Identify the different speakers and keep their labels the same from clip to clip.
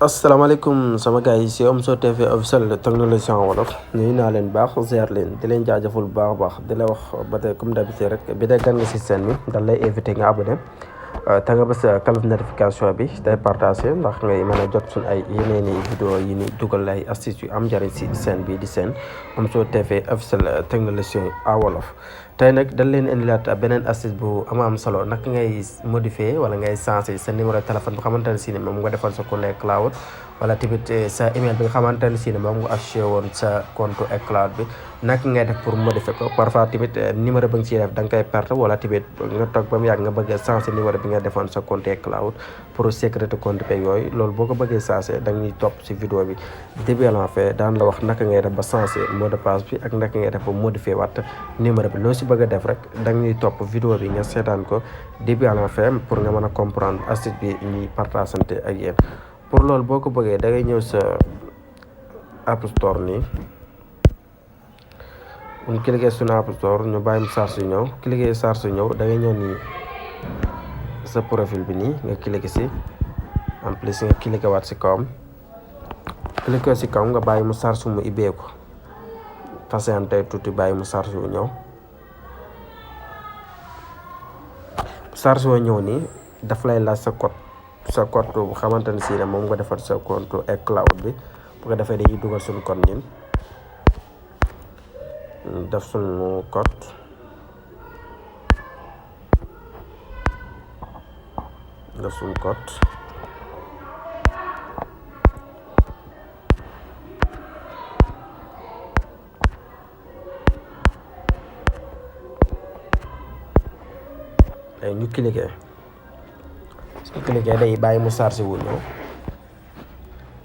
Speaker 1: asalaamaaleykum sama gars yi si Omzo TV officiel technologie en wolof nuyu naa leen baax ziar leen di leen jaajëful bu baax a baax di la wax ba tey comme d'habitude rek bi dee gan nga si scène bi dañ lay invité nga abonné te nga bës cloche notification bi tey partagé ndax ngay mën a jot suñ ay yeneen i vidéo yi ni dugal ay astuces yu am njëriñ si scène bi di seen Omzo TV officiel technologie en wolof. tey nag dañ leen indilaat beneen astuce bu am solo naka ngay modifier wala ngay changer sa numéro téléphone bu xamante ne si ne moom nga defal sa compte cloud wala tamit sa email bi nga xamante ne si ne moom nga associé woon sa compte cloud bi naka ngay def pour modifier ko parfois tamit numéro ba nga siy def da nga koy perte wala tamit nga toog ba mu yàgg nga bëgg a changer numéro bi nga defoon sa compte cloud pour sécurité compte beeg yooyu loolu boo ko bëggee changer da ñuy topp si vidéo bi début à la fin daan la wax naka ngay def ba changer mot de passe bi ak naka ngay def ba modifier waat numéro bi loo si bëgg a def rek da ñuy topp vidéo bi nga seetaan ko début à la fin pour nga mën a comprendre astuce bi ñuy partagé ak yéen. pour loolu boo ko bëggee da ngay ñëw sa App Store nii bu ñu cliquer suñu App Store ñu bàyyi mu charge ñëw cliquer charge ñëw da ngay ñëw nii sa profil bi nii nga cliquer si en plus nga cliquer waat si kawam cliquer si kawam nga bàyyi mu charge mu ibbeeku patienté tuuti bàyyi mu charge wu ñëw charge woo ñëw nii daf lay laaj sa code bu xamante ne si ne moom nga defar sa compte ak cloud bi bu ko defee dañuy dugal suñu code ñun def suñu code léegi ñu cliquer su cliquer day bàyyi mu chargé wu ñëw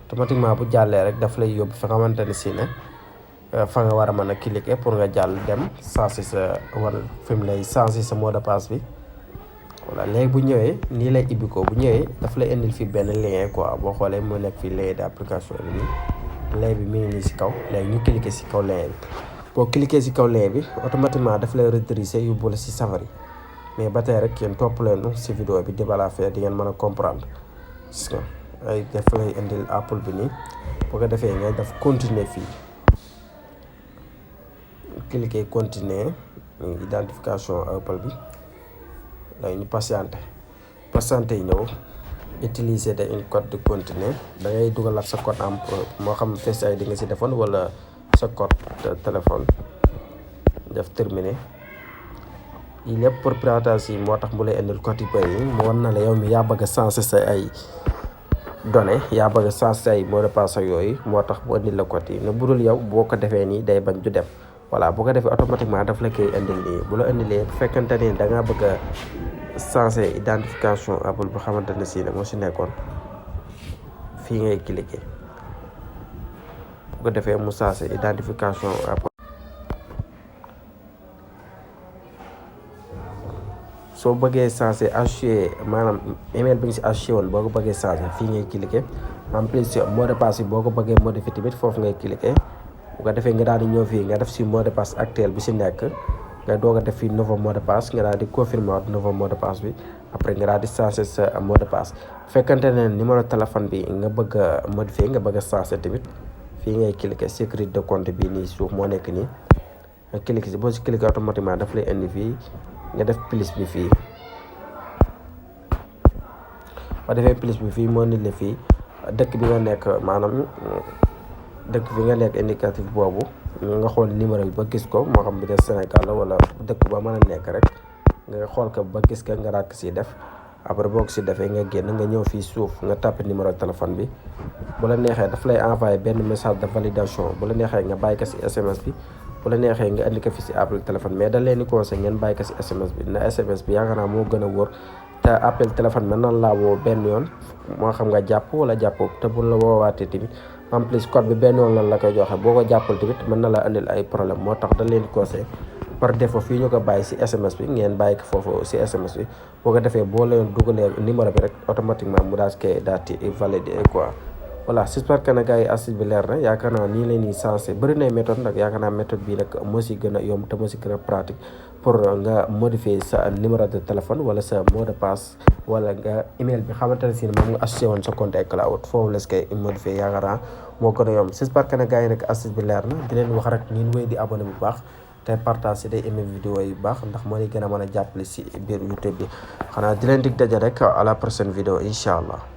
Speaker 1: automatiquement bu jàllee rek daf lay yóbbu fa xamante ne si ne fa nga war a mën a cliquer pour nga jàll dem changer sa wala fi mu lay changer sa mot de passe bi voilà léegi bu ñëwee nii lay ibbi ko bu ñëwee daf lay indil fii benn lien quoi boo xoolee mu nekk fii lien d'application bi nii lien bi mi ngi nii si kaw léegi ñu cliquer si kaw lien bi boo cliquer si kaw lien bi automatiquement daf lay rediriger yóbbu la si Safari mais ba tey rek yéen topp leen si vidéo bi di balaa fee di ngeen mën a comprendre gis nga ay daf lay indil Apple bi nii boo ko defee ngay def continuer fii cliquer continuer identification Apple bi léegi ñu patienté yi ñëw utiliser de une code de continuer da ngay dugalaat sa code am moo xam Face ID nga si defoon wala sa code de téléphone def terminer lii lépp pour piratage yi moo tax mu lay indil code yu bëri yi mu wan na la yow mi yaa bëgg a changer sa ay données yaa bëgg a changer sa ay mot de passe ak yooyu moo tax mu indil la code yi ne budul yow boo ko defee nii day bañ du dem voilà boo ko defee automatiquement daf la koy indil nii bu la indilee bu fekkente ni da ngaa bëgg a changer identification Apple bu xamante ne si ne moo si nekkoon fii ngay cliquer bu ko defee mu changer identification Apple. soo bëggee changer associé maanaam email bi nga si associé woon boo ko bëggee changer fii ngay cliquer en plus mot de passe bi boo ko bëggee modifier tamit foofu ngay cliquer bu ko defee nga daal di ñëw fii nga def si mot de passe actuel bi si nekk nga doog a def fii nouveau mot de passe nga daal di confirmer waat nouveau mot de passe bi après nga daal di changer sa mot de passe fekkante ne numéro téléphone bi nga bëgg a modifier nga bëgg a changer tamit fii ngay cliquer sécurité de compte bi nii suuf moo nekk nii nga cliquer si boo si cliquer automatiquement daf lay indi fii nga def plus bi fii ba defee plus bi fii moo nit la fii dëkk bi nga nekk maanaam dëkk bi nga nekk indicatif boobu nga xool numéro bi ba gis ko moo xam bi des Sénégal la wala dëkk ba mën a nekk rek nga xool ko ba gis ko nga daal ko si def après boo ko si defee nga génn nga ñëw fii suuf nga tapé numéro téléphone bi bu la neexee daf lay envoyé benn message de validation bu la neexee nga bàyyi ko si SMS bi bu la neexee nga indi ko fi si appel téléphone mais dañ leen di conseillé ngeen bàyyi ko si SMS bi na SMS bi yaakaar naa moo gën a wóor te appel téléphone mën nan laa woo benn yoon moo xam nga jàpp wala jàppoo te bu la woowaatee tamit en plus code bi benn yoon lan la koy joxe boo ko jàppal tamit mën na la indil ay problème moo tax dañ leen di conseillé par défaut fii ñu ko bàyyi si SMS bi ngeen bàyyi ko foofu si SMS bi boo ko defee boo leen dugalee numéro bi rek automatiquement mu daal koy daal di valider quoi. voilà j'espère que nag gars yi astuce bi leer na yaakaar naa nii leen di changer bëri na méthode nag yaakaar naa méthode bii nag moo si gën a yomb te moo si gën a pratique pour nga modifier sa numéro de téléphone wala sa mot de passe wala nga email bi xamante ne si moom nga associé woon sa compte iCloud foofu la koy modifier yaakaar naa moo gën a yomb j'espère que ne gars yi nag astuce bi leer na di leen wax rek ngeen wéy di abonné bu baax te partage day aimé vidéo yu baax ndax moo lay gën a mën a jàppale si biir YouTube bi xanaa di leen dig daje rek à la prochaine vidéo incha allah.